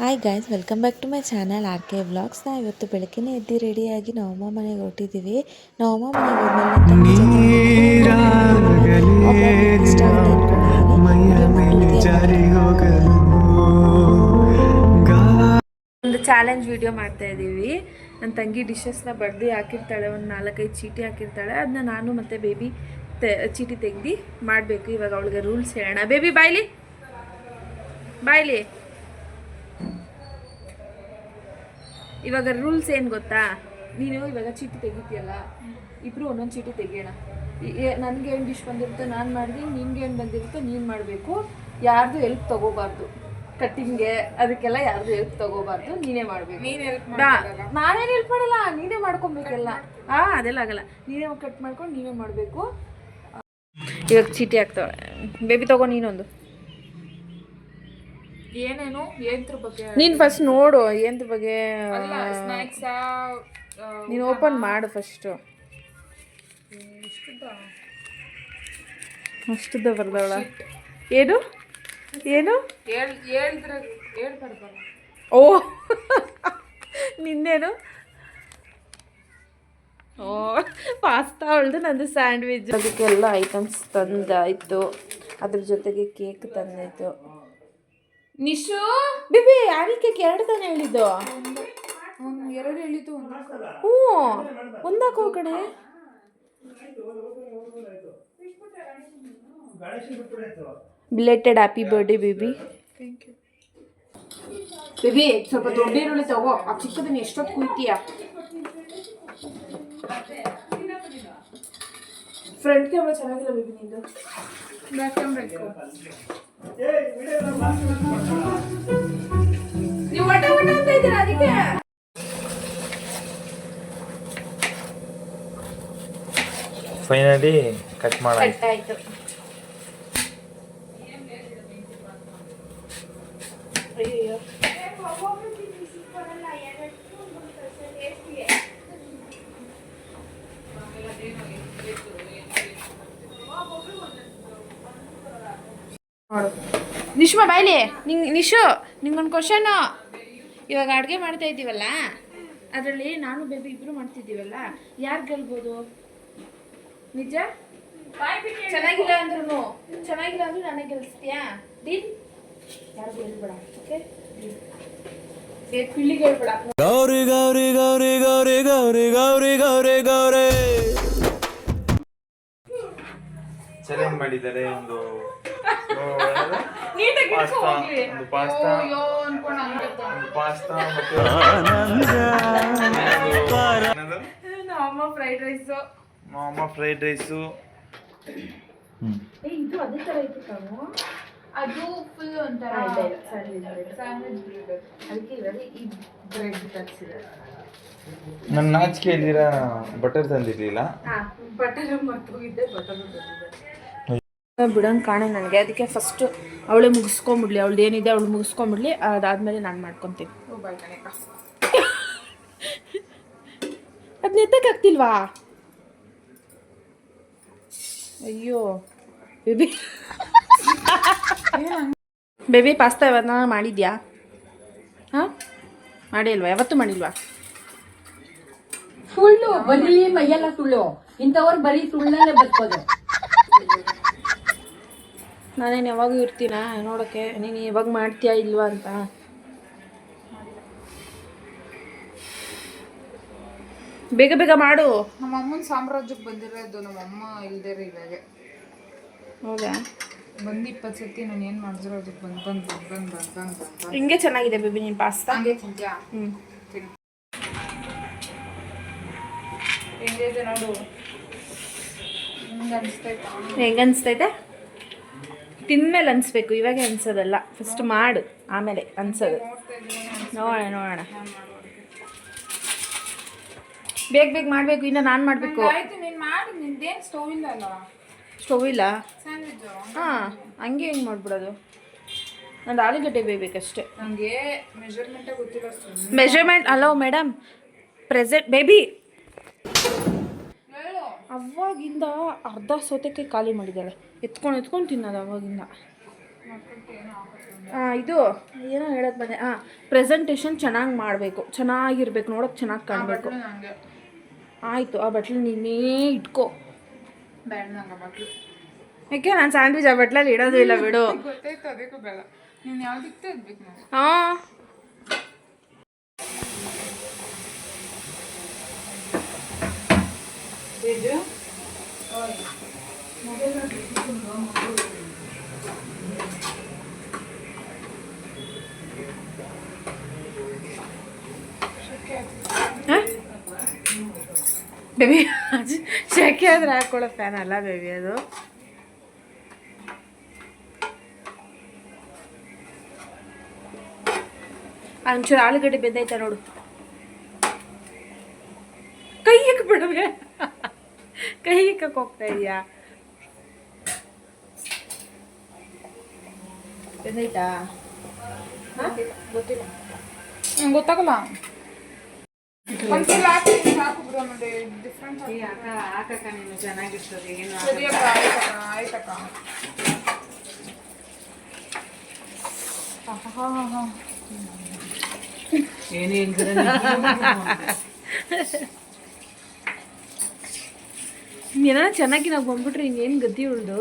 Hi guys, welcome back to my channel R K vlogs. ನಾವು ಇವತ್ತು ಬೆಳಗ್ಗೆನೇ ಎದ್ದು ರೆಡಿಯಾಗಿ ನಮ್ಮಮ್ಮ ಮನೆಗೆ ಹೊರಟಿದ್ದೀವಿ. ನಮ್ಮಮ್ಮ ಮನೆಗೆ ಹೋದ್ಮೇಲೆ ನನ್ನ ತಂಗಿ ಜೊತೆ ಇಷ್ಟ ಆಗುತ್ತೆ ಅಂದ್ಕೊಂಡಿದ್ದೀನಿ. ಒಂದು ಚಾಲೆಂಜ್ ವಿಡಿಯೋ ಮಾಡ್ತಾ ಇದ್ದೀವಿ. ನನ್ನ ತಂಗಿ ಡಿಶಸ್ನ ಬಡ್ದು ಹಾಕಿರ್ತಾಳೆ, ಒಂದು 4-5 ಚೀಟಿ ಹಾಕಿರ್ತಾಳೆ. ಅದನ್ನ ನಾನು ಮತ್ತು ಬೇಬಿ ಚೀಟಿ ತೆಗ್ದು ಮಾಡಬೇಕು. ಇವಾಗ ಅವಳಿಗೆ ರೂಲ್ಸ್ ಹೇಳೋಣ. ಬೇಬಿ ಬಾಯ್ಲಿ ಬಾಯ್ಲಿ. ಇವಾಗ ರೂಲ್ಸ್ ಏನು ಗೊತ್ತಾ? ನೀನು ಇವಾಗ ಚೀಟಿ ತೆಗಿತೀಯಲ್ಲ, ಇಬ್ಬರು ಒಂದೊಂದು ಚೀಟಿ ತೆಗಿಯೋಣ. ನನಗೆ ಏನು ಡಿಶ್ ಬಂದಿರುತ್ತೋ ನಾನು ಮಾಡಿದೆ, ನಿನ್ಗೆ ಏನು ಬಂದಿರುತ್ತೋ ನೀನು ಮಾಡಬೇಕು. ಯಾರ್ದು ಹೆಲ್ಪ್ ತೊಗೋಬಾರ್ದು. ಕಟ್ಟಿಂಗ್ಗೆ ಅದಕ್ಕೆಲ್ಲ ಯಾರ್ದು ಹೆಲ್ಪ್ ತೊಗೋಬಾರ್ದು, ನೀನೇ ಮಾಡಬೇಕು. ನಾನೇನು ಹೆಲ್ಪ್ ಮಾಡಲ್ಲ, ನೀನೇ ಮಾಡ್ಕೊಬೇಕೆಲ್ಲ. ಅದೆಲ್ಲ ಆಗಲ್ಲ, ನೀನೇ ಕಟ್ ಮಾಡ್ಕೊಂಡು ನೀವೇ ಮಾಡಬೇಕು. ಇವಾಗ ಚೀಟಿ ಹಾಕ್ತಾವೆ. ಬೇಬಿ ತಗೋ ನೀನೊಂದು. ಏನೇನು ಏನ್ರ ಬಗ್ಗೆ ನೀನು ಫಸ್ಟ್ ನೋಡು ಏನ್ರ ಬಗ್ಗೆ. ಸ್ನ್ಯಾಕ್ಸ್ ನೀನು ಓಪನ್ ಮಾಡು ಫಸ್ಟು. ಅಷ್ಟುದ್ದ ಬರ್ದವಳ. ಏನು ಏನು ಹೇಳ್ಬಾರ್ದಲ್ಲ. ಓ ನಿನ್ನೇನು? ಓ ಪಾಸ್ತಾ ಅವಳ್ದು, ನಂದು ಸ್ಯಾಂಡ್ವಿಚ್. ಅದಕ್ಕೆಲ್ಲ ಐಟಮ್ಸ್ ತಂದಾಯಿತು. ಅದ್ರ ಜೊತೆಗೆ ಕೇಕ್ ತಂದಾಯಿತು. ನಿಶು ಬೇಬಿ ಆನಿ ಕೇಕ್ 2 ತಾನೇ ಹೇಳಿದ್ದು? 2 ಹೇಳಿದ್ದು. ಹ್ಞೂ, ಒಂದಾಕೋ ಕಡೆ. Belated happy birthday baby. Thank you baby. ಸ್ವಲ್ಪ ದೊಡ್ಡ ಈರುಳ್ಳಿ ತಗೋ, ಆ ಚಿಕ್ಕದನ್ನ ಎಷ್ಟೊತ್ತು ಕುಯ್ತೀಯ? ಫ್ರಂಟ್ ಕ್ಯಾಮ್ರಾ ಚೆನ್ನಾಗಿಲ್ಲ ಬೇಬಿ ನಿಂದು. ಬ್ಯಾಕ್ ಕ್ಯಾಮ್ರಾ ಇಟ್ಕೋ. ನೀವು ವಟ ವಟ ಅಂತ ಇದ್ದೀರಾ ಅದಕ್ಕೆ. ಫೈನಲಿ ಕಟ್ ಆಯ್ತು. ಅಯ್ಯೋ ನೋಡು ನಿಶ್ಮಾ ಬಾಯ್ಲಿ. ನಿಶು ನಿಂಗೊಂದು ಕ್ವಶನು. ಇವಾಗ ಅಡುಗೆ ಮಾಡ್ತಾ ಇದ್ದೀವಲ್ಲ, ಅದರಲ್ಲಿ ನಾನು ಬೇಬಿ ಇಬ್ಬರು ಮಾಡ್ತಿದ್ದೀವಲ್ಲ, ಯಾರು ಗೆಲ್ಬೋದು? ನಿಜ? ಚೆನ್ನಾಗಿಲ್ಲ ಅಂದ್ರೂ ನಾನೇ ಗೆಲ್ಲಿಸ್ತೀಯಾ? ಡೀಲ್? ಯಾರು ಗೆಲ್ಬೇಡ. ಓಕೆ, ಪಿಳ್ಳಿಗೆ ಹೇಳ್ಬೇಡ. ಗೌರಿ ಗೌರಿ ಗೌರಿ ಗೌರಿ ಗೌರಿ ಗೌರಿ ಗೌರಿ ಗೌರಿ ಚಾಲೆಂಜ್ ಮಾಡಿದ್ದಾರೆ. ಒಂದು ಪಾಸ್ತಾ ಮತ್ತು ನಮ್ಮಮ್ಮ ಫ್ರೈಡ್ ರೈಸು. ಇದು ಅದೇ ಥರ ಇತ್ತು ತಾವು. ಅದು ಫುಲ್ ಒಂಥರ ಸ್ಯಾಂಡ್ವಿಚ್ ಬ್ರೆಡ್. ಅದಕ್ಕೆ ಇವಾಗ ಈ ಬ್ರೆಡ್ ತರಿಸಿದೆ. ನನ್ನ ನಾಚಿಕೆ ಇದ್ದೀರಾ, ಬಟರ್ ತಂದಿರಲಿಲ್ಲ. ಬಟರ್ ಮರ್ತೋಗಿದ್ದೆ, ಬಟರ್ ಬಿಡಂಗೆ ಕಾಣೆ ನನಗೆ. ಅದಕ್ಕೆ ಫಸ್ಟ್ ಅವಳೇ ಮುಗಿಸ್ಕೊಂಬಿಡ್ಲಿ, ಅವಳು ಏನಿದೆ ಅವಳು ಮುಗಿಸ್ಕೊಂಬಿಡ್ಲಿ. ಅದಾದಮೇಲೆ ನಾನು ಮಾಡ್ಕೊತೀನಿ. ಅದನ್ನ ಎತ್ತಕ್ಕಾಗ್ತಿಲ್ವಾ? ಅಯ್ಯೋ ಬೇಬಿ. ಬೇಬಿ ಪಾಸ್ತಾ ಯಾವತ್ತ ಮಾಡಿದ್ಯಾ? ಹಾಂ, ಮಾಡಿಲ್ವಾ? ಯಾವತ್ತೂ ಮಾಡಿಲ್ವಾ? ಸುಳ್ಳು ಬರೀ ಮೈಯೆಲ್ಲ ಸುಳ್ಳು. ಇಂಥವ್ರು ಬರೀ ಸುಳ್ಳಲ್ಲೇ ಬದುಕೋದು. ನಾನೇನು ಯಾವಾಗೂ ಇರ್ತೀನ ನೋಡೋಕ್ಕೆ ನೀನು ಯಾವಾಗ ಮಾಡ್ತೀಯಾ ಇಲ್ವಾ ಅಂತ. ಬೇಗ ಬೇಗ ಮಾಡು. ನಮ್ಮ ಅಮ್ಮನ ಸಾಮ್ರಾಜ್ಯಕ್ಕೆ ಬಂದಿರೋದು ನಮ್ಮಮ್ಮ ಇಲ್ದೇ ಇವಾಗ. ಹೌದಾ? ಬಂದು 20 ಸತಿ ನಾನು ಏನು ಮಾಡಿದ್ರು ಅದಕ್ಕೆ ಬಂದು ಹಿಂಗೆ ಚೆನ್ನಾಗಿದೆ ಬೇಬಿ ನೀನು ಪಾಸ್ತಾ. ಹಂಗೆ ತಿಂತ್ಯಾ? ಹೆಂಗಿದೆ ನೋಡು. ಹೆಂಗೆ ಅನಿಸ್ತೈತೆ? ತಿಂದ್ಮೇಲೆ ಅನಿಸ್ಬೇಕು, ಇವಾಗೆ ಅನ್ಸೋದಲ್ಲ. ಫಸ್ಟ್ ಮಾಡು, ಆಮೇಲೆ ಅನ್ಸೋದು. ನೋಡೋಣ. ಬೇಗ ಬೇಗ ಮಾಡಬೇಕು. ಇನ್ನು ನಾನು ಮಾಡಬೇಕು. ಆಯ್ತು, ನೀನು ಮಾಡು. ನಿಂದೇನು ಸ್ಟವ್ ಇಲ್ಲ ಅಲ್ಲ? ಸ್ಟವ್ ಇಲ್ಲ? ಸ್ಯಾಂಡ್ವಿಚ್ಚು. ಹಾಂ, ಹಂಗೆ ಹೆಂಗೆ ಮಾಡಿಬಿಡೋದು? ನಂದು ಆಲೂಗಡ್ಡೆ ಬೇಯಬೇಕಷ್ಟೇ. ನನಗೆ ಮೆಜರ್ಮೆಂಟೇ ಗೊತ್ತಿಲ್ಲ. Measurement hello madam, present baby. ಅವಾಗಿಂದ ಅರ್ಧ ಸೌತೆಕಾಯಿ ಖಾಲಿ ಮಾಡಿದ್ದಾಳೆ. ಎತ್ಕೊಂಡು ತಿನ್ನೋದು ಅವಾಗಿಂದ. ಇದು ಏನೋ ಹೇಳೋದು ಬಂದೆ ಪ್ರೆಸೆಂಟೇಷನ್ ಚೆನ್ನಾಗಿ ಮಾಡಬೇಕು, ಚೆನ್ನಾಗಿರ್ಬೇಕು, ನೋಡೋಕೆ ಚೆನ್ನಾಗಿ ಕಾಣಬೇಕು. ನಂಗೆ ಆಯಿತು, ಆ ಬಟ್ಲು ನೀನೇ ಇಟ್ಕೋ. ಬೇಡ ನಂಗೆ ಬಟ್ಲು. ಯಾಕೆ ನಾನು ಸ್ಯಾಂಡ್ವಿಚ್ ಆ ಬಟ್ಲಲ್ಲಿ ಇಡೋದು ಇಲ್ಲ ಬಿಡು. ಗೊತ್ತಾಯ್ತು, ಅದಕ್ಕೂ ಬೇಡ. ನೀನು ಯಾವ್ದಿತ್ತು ಇರ್ಬೇಕು ನಾವು. ಹಾಂ ಬೇಬಿ ಶೆಕೆ ಆದ್ರೆ ಹಾಕೊಳ್ಳೋ ಫ್ಯಾನ್ ಅಲ್ಲ ಬೇಬಿ ಅದು. ಒಂಚೂರು ಆಲೂಗಡ್ಡೆ ಬೆಂದೈತ ನೋಡು. ಕೈ ಬಿಡವೆ, ಕೈ ಇಕ್ಕಕ್ಕೆ ಹೋಗ್ತಾ ಇದೆಯಾ? ಬೆಂದೈತಾ? ಗೊತ್ತಿಲ್ಲ, ನಂಗೆ ಗೊತ್ತಾಗಲ್ಲ. ಒಂದ್ಸಲ ಹಾಕಿ ಸಾಕು ಬಿಡು. ಆಮೇಲೆ ಡಿಫ್ರೆಂಟ್ ಹಾಕಕ್ಕ ನೀನು ಚೆನ್ನಾಗಿರ್ತದೆ. ಏನು ಸರಿಯಕ್ಕ, ಆಯ್ತಕ್ಕ. ಏನ ಚೆನ್ನಾಗಿ ನಾವು ಬಂದ್ಬಿಟ್ರೆ ಇನ್ನೇನು ಗದ್ದಿ ಉಳ್ದು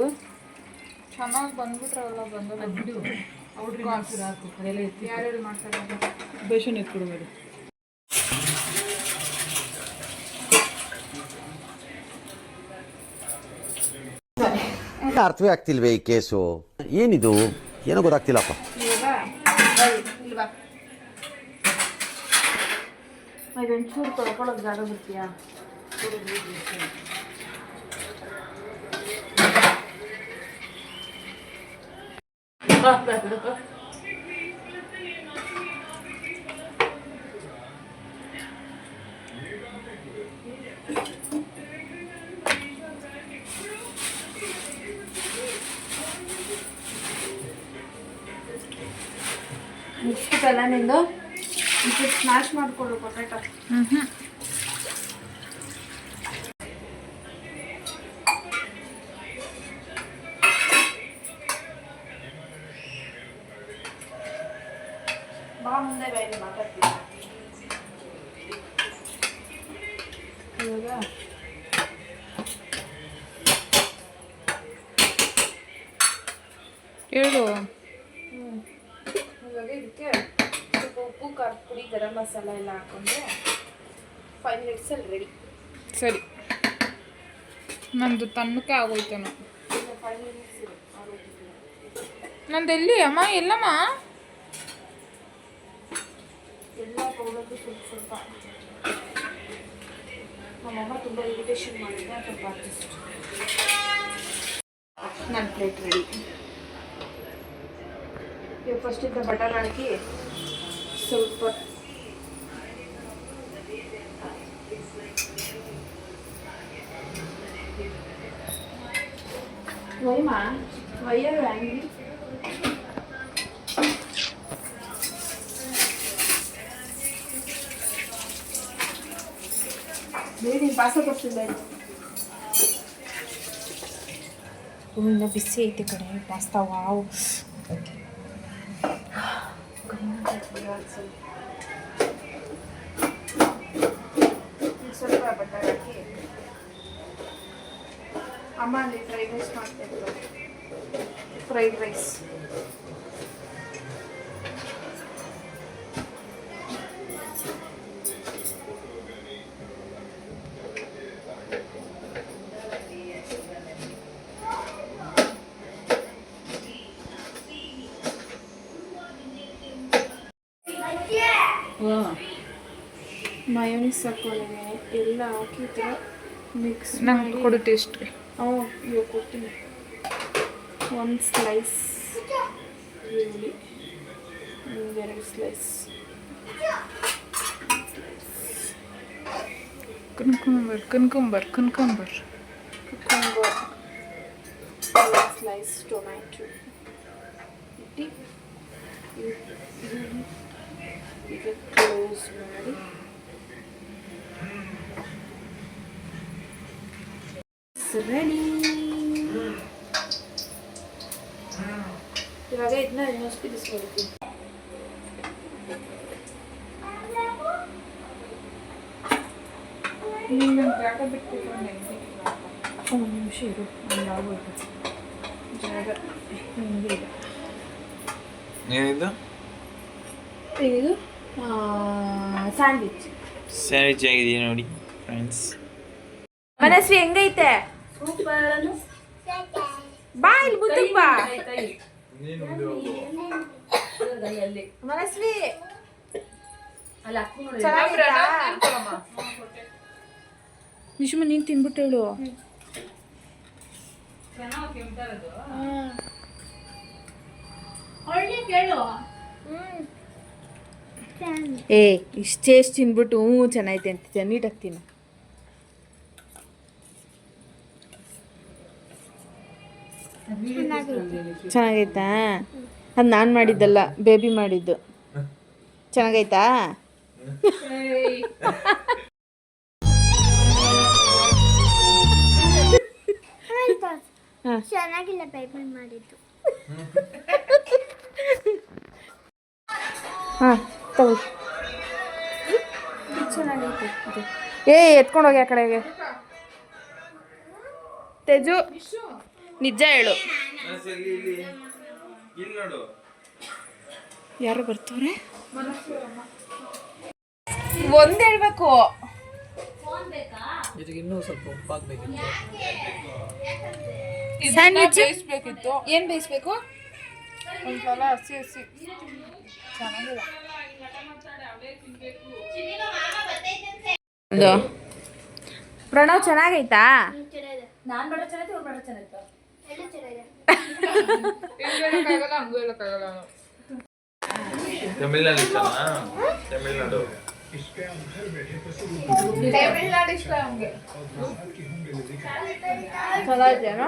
ಚೆನ್ನಾಗಿ ಬಂದ್ಬಿಟ್ರಲ್ಲ ಬಂದು ಯಾರ್ಯಾರು ಮಾಡ್ತಾರೆ ಬೇಷನ್ ಎತ್ಕೊಡ್ಬೋದು. ಅರ್ಥವೇ ಆಗ್ತಿಲ್ವೇ ಈ ಕೇಸು? ಏನಿದು ಏನೋ ಗೊತ್ತಾಗ್ತಿಲ್ಲಪ್ಪ. ಇದೊಂಚೂರು ತೊಳ್ಕೊಳ್ಳೋದು ಜಾಗ ಬಿಡ್ತೀಯಾ? ಇಷ್ಟಲ್ಲ ನಿಂದು ಸ್ಮ್ಯಾಶ್ ಮಾಡಿಕೊಳ್ಳು ಪೊಟ್ಯಾಟೊ. ಬಾ ಮುಂದೆ ಬೇರೆ ಮಾತಾಡ್ತೀನಿ ಇವಾಗ. ಹೇಳು. ಇವಾಗ ಇದಕ್ಕೆ ಸ್ವಲ್ಪ ಉಪ್ಪು, ಖಾರದ ಪುಡಿ, ಗರಂ ಮಸಾಲ ಎಲ್ಲ ಹಾಕೊಂಡ್ರೆ 5 ಮಿನಿಟ್ಸಲ್ಲಿ ರೆಡಿ. ಸರಿ, ನಂದು ತಣ್ಣಕ್ಕೆ ಆಗೋಯ್ತೇನೋ. 5 ಮಿನಿಟ್ಸ್ ನಂದು ಎಲ್ಲಿ ಅಮ್ಮ? ಎಲ್ಲಮ್ಮ? ಎಲ್ಲ ಪೌಡರ್ದು ಸ್ವಲ್ಪ ಸ್ವಲ್ಪ. ನಮ್ಮಮ್ಮ ತುಂಬ ಇರಿಟೇಷನ್ ಮಾಡಿದ್ರೆ ಸ್ವಲ್ಪ ಅಡ್ಜಸ್ಟ್. ನನ್ನ ಪ್ಲೇಟ್ ರೆಡಿ. ಇವಾಗ ಫಸ್ಟಿಂದ ಬಟರ್ ಹಾಕಿ ಸ್ವಲ್ಪ ವೈಮಾ ವೈಯರ್ ಆ್ಯಂಗಿ ಬೇರೆ ಪಾಸ ಕೊಡ್ತಿಲ್ಲ. ಇನ್ನು ಬಿಸಿ ಐತೆ ಕಡೆ ಪಾಸ್ತಾ. ವಾವ್, ಸ್ವಲ್ಪ ಬಟರ್ ಹಾಕಿ ಅಮ್ಮ ಅಲ್ಲಿ ಫ್ರೈಡ್ ರೈಸ್ ಮಾಡ್ತಾಯಿದ್ರು. ಫ್ರೈಡ್ ರೈಸ್ ಮಯೋನೀಸ್ ಹಾಕೊಂಡಿದ್ದೀನಿ. ಎಲ್ಲ ಹಾಕಿ ಈ ಥರ ಮಿಕ್ಸ್ ನಂಗೆ ಕೊಡು ಟೇಸ್ಟ್. ಇವಾಗ ಕೊಡ್ತೀನಿ. 1 ಸ್ಲೈಸ್ ಈರುಳ್ಳಿ, 2 ಸ್ಲೈಸ್ ಕುನ್ಕುಂಬರ್, 1 ಸ್ಲೈಸ್ ಟೊಮ್ಯಾಟೊ ಇಟ್ಟು ಈಗ ಕ್ಲೋಸ್ ಮಾಡಿ ರೆಡಿ. ಇವಾಗ ಇದನ್ನ ಇನ್ನೊಂದು ಬಿಡಿಸ್ಕೊಳ್ತೀನಿ. ಒಂದು ನಿಮಿಷ ಇರು, ಆಗೋಯ್ತು ಜಾಗ ಹಿಂಗೆ ಇದೆ. ಏನಿದು ಇದು ಸ್ಯಾಂಡ್ವಿಚ್ ಆಗಿದೆಯಾ ನೋಡಿ ಫ್ರೆಂಡ್ಸ್. ಮನಸ್ವಿ ಹೆಂಗೈತೆ? ಬಾ ಇಲ್ಲಿ ಬುದ್ಧಕ್ ಬಾ ಮನಸ್ವಿ. ನಿಶ್ಮ ನೀನ್ ತಿನ್ಬಿಟ್ಟು ಹೇಳು. ಏ ಇಷ್ಟೇಷ್ಟು ತಿನ್ಬಿಟ್ಟು ಚೆನ್ನಾಗೈತೆ ಅಂತ ನೀಟಾಗಿ ತಿನ್ನು. ಚೆನ್ನಾಗೈತಾ? ಅದು ನಾನು ಮಾಡಿದ್ದಲ್ಲ, ಬೇಬಿ ಮಾಡಿದ್ದು. ಚೆನ್ನಾಗೈತಾ? ಚೆನ್ನಾಗಿಲ್ಲ ಬೇಬಿ ಮಾಡಿದ್ದು. ಹಾಂ ತಗೋ. ಚೆನ್ನಾಗೈತೆ ಇದು. ಎತ್ಕೊಂಡೋಗಿ ಆ ಕಡೆಗೆ. ತೇಜು ನಿಜ ಹೇಳು. ಇಲ್ಲಿ ನೋಡು, ಯಾರು ಬರ್ತಾರೆ? ಒಂದ್ ಹೇಳ್ಬೇಕು. ಸ್ಯಾಂಡ್ವಿಚ್ ಬೇಯಿಸ್ಬೇಕಿತ್ತು. ಏನ್ ಬೇಯಿಸ್ಬೇಕು? ಒಂದ್ಸಲ ಹಸಿ ಹಸಿ ಚೆನ್ನಾಗಿಲ್ಲ. ಪ್ರಣವ್ ಚೆನ್ನಾಗೈತಾ? ನಾನ್ ಬಡ ಚೆನ್ನಾಗಿ ಅವ್ರು ಬಡ ಚೆನ್ನಾಗಿತ್ತು. ಹಂಗೂ ಹೇಳಕ್ಕಾಗಲ್ಲ. ತಮಿಳ್ನಾಡು ಇಷ್ಟನಾ? ತಮಿಳ್ನಾಡು ಇಷ್ಟ ಹಂಗೆ. ಚೆನ್ನಾಗಿದೆಯಾ?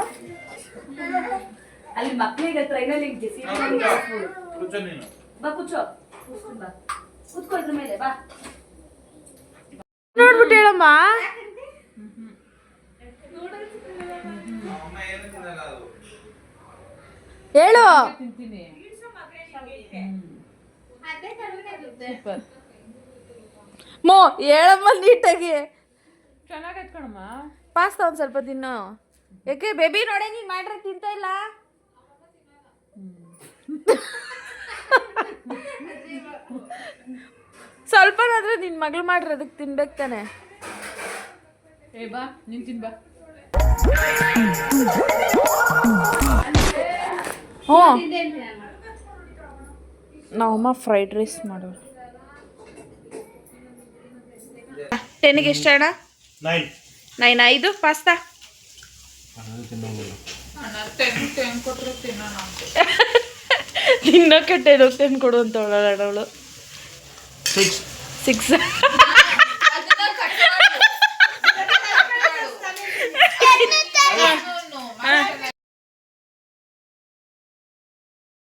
ಅಲ್ಲಿ ಮಕ್ಳಿಗೆ ಟ್ರೈನಲ್ಲಿ ಕೂರ್ಚೋ ನೀನು. ಬಾ ಕೂತ್ಕೋ ಇದ್ರ ಮೇಲೆ ಬಾ. ನೋಡ್ಬಿಟ್ಟು ಹೇಳಮ್ಮ. ಹೇಳು. ಮೋ ಹೇಳಮ್ಮ ನೀಟಾಗಿ. ಚೆನ್ನಾಗೈತ್ ಕಣಮ್ಮ. ಪಾಸ್ತಾ ಒಂದು ಸ್ವಲ್ಪ ತಿನ್ನು. ಯಾಕೆ ಬೇಬಿ ನೋಡೆ ನೀನು ಮಾಡ್ರೆ ತಿಂತ ಇಲ್ಲ. ಸ್ವಲ್ಪನಾದ್ರೆ ನಿನ್ನ ಮಗಳು ಮಾಡ್ರೆ ಅದಕ್ಕೆ ತಿನ್ಬೇಕು ತಾನೆ. ಬಾ ನೀನ್ ತಿನ್ ಬಾ. ಹ್ಞೂ ನಾವಮ್ಮ ಫ್ರೈಡ್ ರೈಸ್ ಮಾಡೋರು. 10ಗೆ ಎಷ್ಟು ಅಣ್ಣ? 9 5 ಪಾಸ್ತಾ. ಕೊಟ್ರೆ ತಿನ್ನೋಣ. ತಿನ್ನೋಕೆ 10 ಕೊಡು ಅಂತ ಅವಳು 6